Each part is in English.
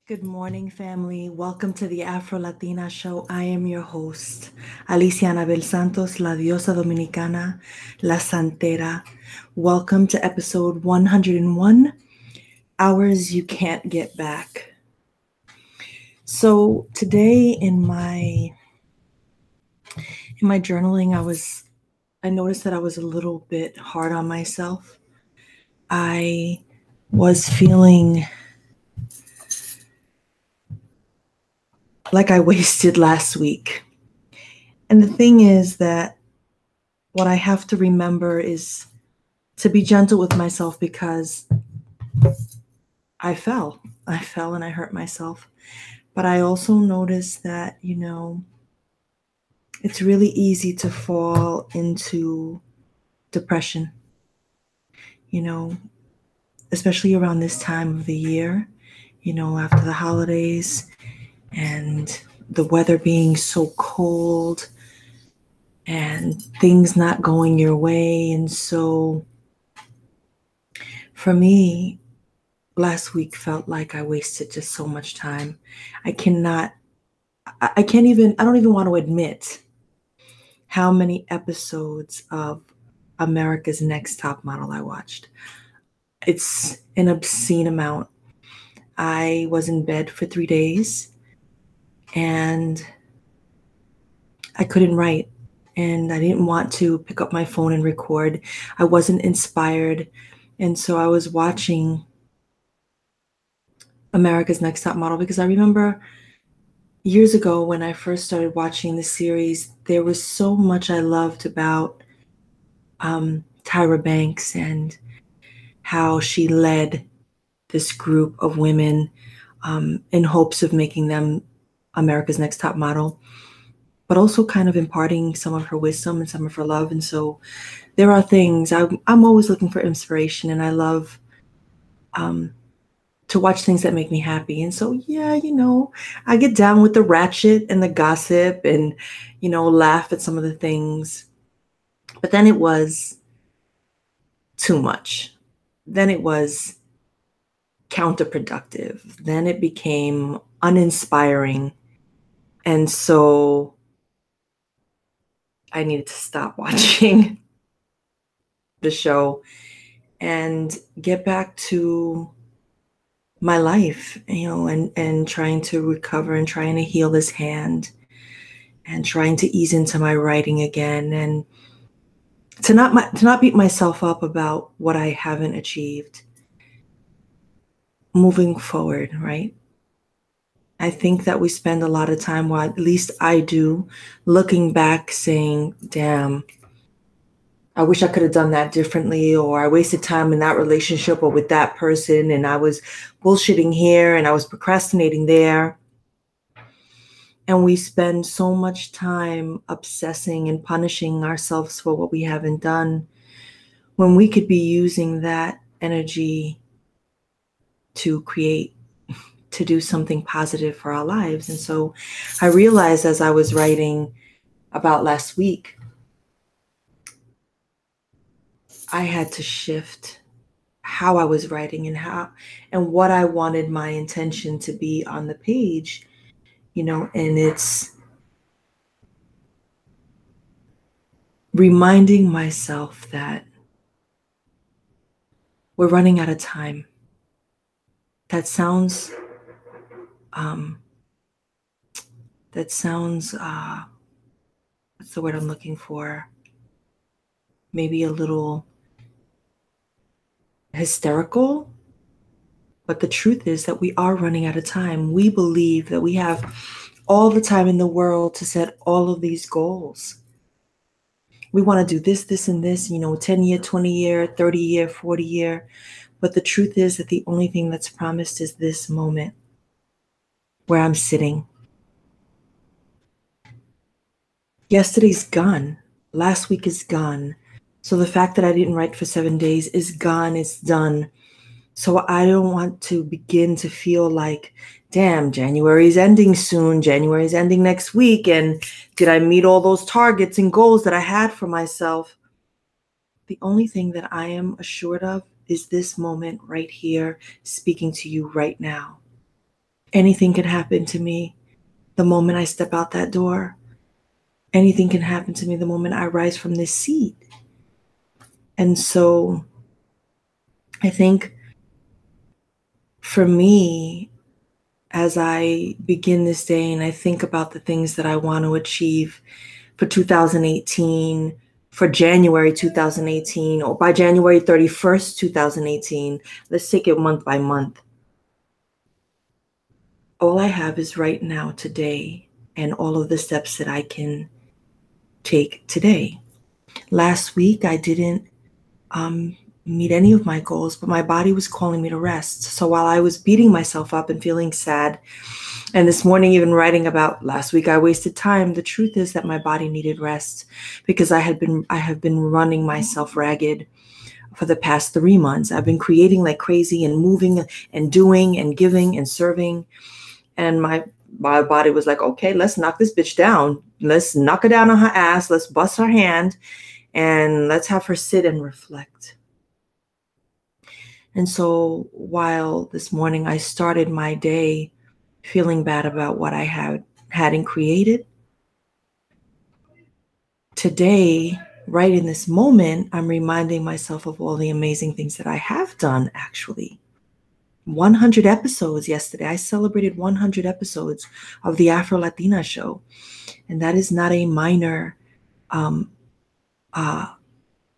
Good morning, family. Welcome to the Afro Latina Show. I am your host, Alicia Anabel Santos, La Diosa Dominicana, La Santera. Welcome to episode 101, Hours You Can't Get Back. So today in my journaling, I noticed that I was a little bit hard on myself. I was feeling like I wasted last week. And the thing is that what I have to remember is to be gentle with myself because I fell. I fell and I hurt myself. But I also noticed that, it's really easy to fall into depression, you know, especially around this time of the year, after the holidays and the weather being so cold and things not going your way. And so for me, last week felt like I wasted just so much time. I cannot, I can't even, I don't even want to admit how many episodes of America's Next Top Model I watched. It's an obscene amount. I was in bed for 3 days and I couldn't write and I didn't want to pick up my phone and record. I wasn't inspired. And so I was watching America's Next Top Model because I remember years ago when I first started watching the series, there was so much I loved about Tyra Banks and how she led this group of women in hopes of making them America's Next Top Model, but also kind of imparting some of her wisdom and some of her love. And so there are things I'm always looking for inspiration, and I love to watch things that make me happy. And so, yeah, I get down with the ratchet and the gossip and, laugh at some of the things. But then it was too much. Then it was counterproductive. Then it became uninspiring. And so I needed to stop watching the show and get back to my life, and trying to recover and trying to heal this hand and trying to ease into my writing again, and to not beat myself up about what I haven't achieved. Moving forward, right? I think that we spend a lot of time, well, at least I do, looking back saying, damn, I wish I could have done that differently, or I wasted time in that relationship or with that person, and I was bullshitting here and I was procrastinating there. And we spend so much time obsessing and punishing ourselves for what we haven't done when we could be using that energy to create, to do something positive for our lives. And so I realized as I was writing about last week, I had to shift how I was writing and what I wanted my intention to be on the page, and it's reminding myself that we're running out of time. That sounds what's the word I'm looking for? Maybe a little hysterical. But the truth is that we are running out of time. We believe that we have all the time in the world to set all of these goals. We want to do this, this, and this, 10 year, 20 year, 30 year, 40 year. But the truth is that the only thing that's promised is this moment where I'm sitting. Yesterday's gone. Last week is gone. So the fact that I didn't write for 7 days is gone. It's done. So I don't want to begin to feel like, damn, January's ending soon. January's ending next week. And did I meet all those targets and goals that I had for myself? The only thing that I am assured of is this moment right here, speaking to you right now. anything can happen to me the moment I step out that door. Anything can happen to me the moment I rise from this seat. And so I think for me, as I begin this day and I think about the things that I want to achieve for 2018, for January 2018, or by January 31st, 2018, let's take it month by month. All I have is right now, today, and all of the steps that I can take today. Last week, I didn't meet any of my goals, but my body was calling me to rest. So while I was beating myself up and feeling sad, and this morning even writing about last week I wasted time, the truth is that my body needed rest because I have been running myself ragged for the past 3 months. I've been creating like crazy and moving and doing and giving and serving, and my body was like, okay, let's knock this bitch down. Let's knock her down on her ass. Let's bust her hand and let's have her sit and reflect. And so while this morning I started my day feeling bad about what I hadn't created, today, right in this moment, I'm reminding myself of all the amazing things that I have done, actually. 100 episodes yesterday. I celebrated 100 episodes of the Afro Latina show. And that is not a minor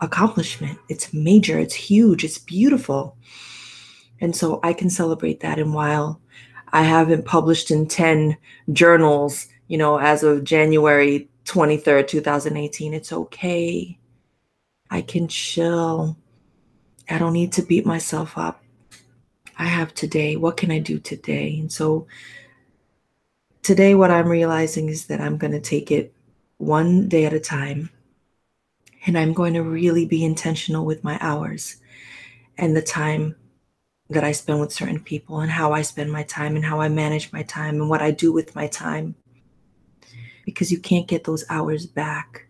accomplishment. It's major, it's huge, it's beautiful. And so I can celebrate that. And while I haven't published in 10 journals, as of January 23rd, 2018, it's okay. I can chill. I don't need to beat myself up. I have today. What can I do today? And so today, what I'm realizing is that I'm going to take it one day at a time. And I'm going to really be intentional with my hours and the time that I spend with certain people and how I spend my time and how I manage my time and what I do with my time. Because you can't get those hours back.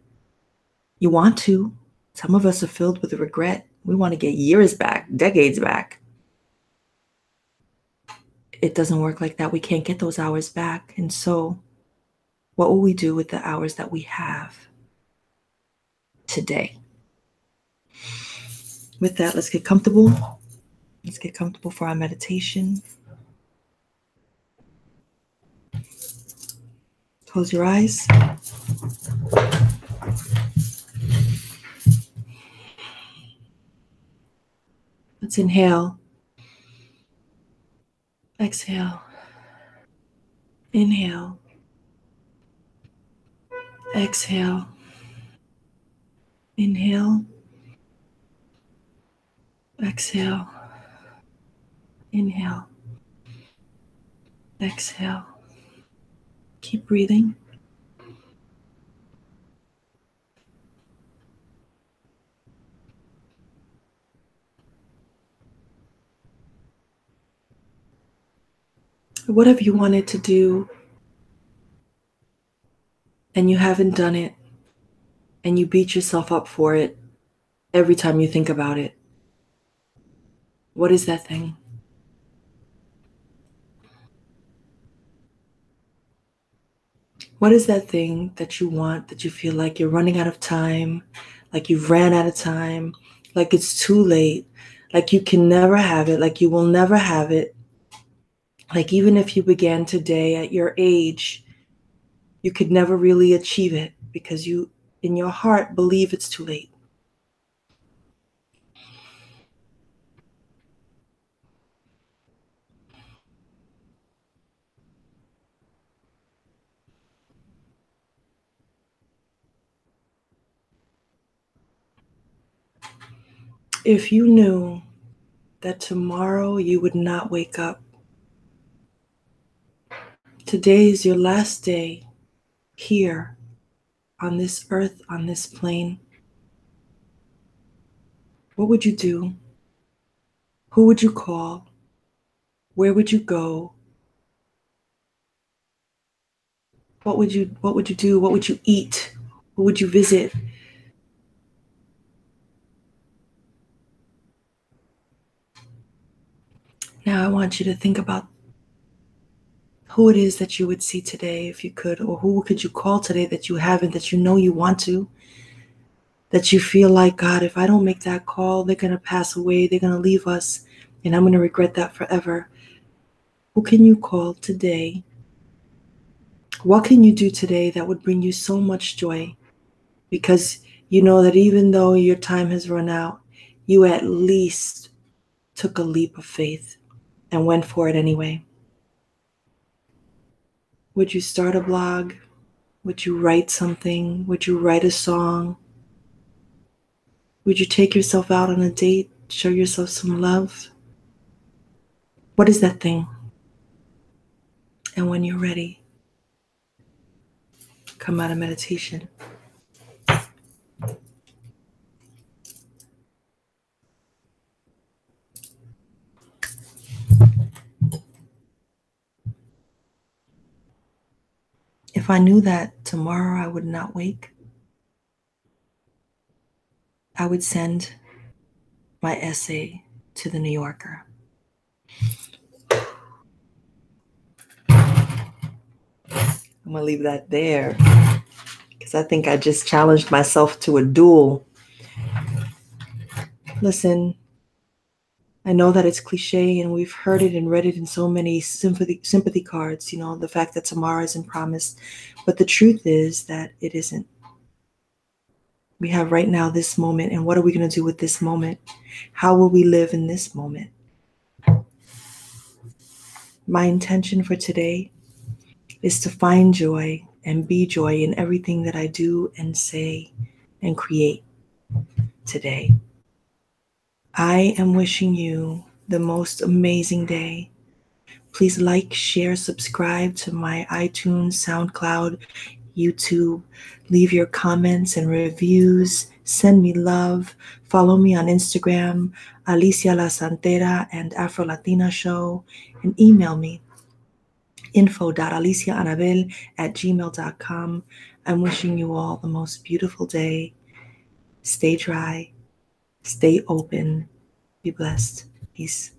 You want to. Some of us are filled with regret. We want to get years back, decades back. It doesn't work like that. We can't get those hours back. And so what will we do with the hours that we have today? With that, let's get comfortable. Let's get comfortable for our meditation. Close your eyes. Let's inhale. Exhale. Inhale. Exhale. Inhale. Exhale. Inhale. Exhale. Keep breathing. What have you wanted to do and you haven't done it, and you beat yourself up for it every time you think about it? What is that thing? What is that thing that you want, that you feel like you're running out of time, like you've ran out of time, like it's too late, like you can never have it, like you will never have it? Like even if you began today at your age, you could never really achieve it because you, in your heart, believe it's too late. If you knew that tomorrow you would not wake up, today is your last day here on this earth, on this plane, what would you do? Who would you call? Where would you go? What would you do? What would you eat? Who would you visit? Now I want you to think about who it is that you would see today if you could, or who could you call today that you haven't, that you know you want to, that you feel like, God, if I don't make that call, they're going to pass away, they're going to leave us, and I'm going to regret that forever. Who can you call today? What can you do today that would bring you so much joy? Because you know that even though your time has run out, you at least took a leap of faith and went for it anyway. Would you start a blog? Would you write something? Would you write a song? Would you take yourself out on a date? Show yourself some love? What is that thing? And when you're ready, come out of meditation. If I knew that tomorrow I would not wake, I would send my essay to the New Yorker. I'm going to leave that there because I think I just challenged myself to a duel. Listen, I know that it's cliche and we've heard it and read it in so many sympathy cards, you know, the fact that tomorrow isn't promised. But the truth is that it isn't. We have right now this moment, and what are we going to do with this moment? How will we live in this moment? My intention for today is to find joy and be joy in everything that I do and say and create today. I am wishing you the most amazing day. Please like, share, subscribe to my iTunes, SoundCloud, YouTube. Leave your comments and reviews. Send me love. Follow me on Instagram, Alicia La Santera and Afro Latina Show, and email me, info.aliciaanabel@gmail.com. I'm wishing you all the most beautiful day. Stay dry. Stay open. Be blessed. Peace.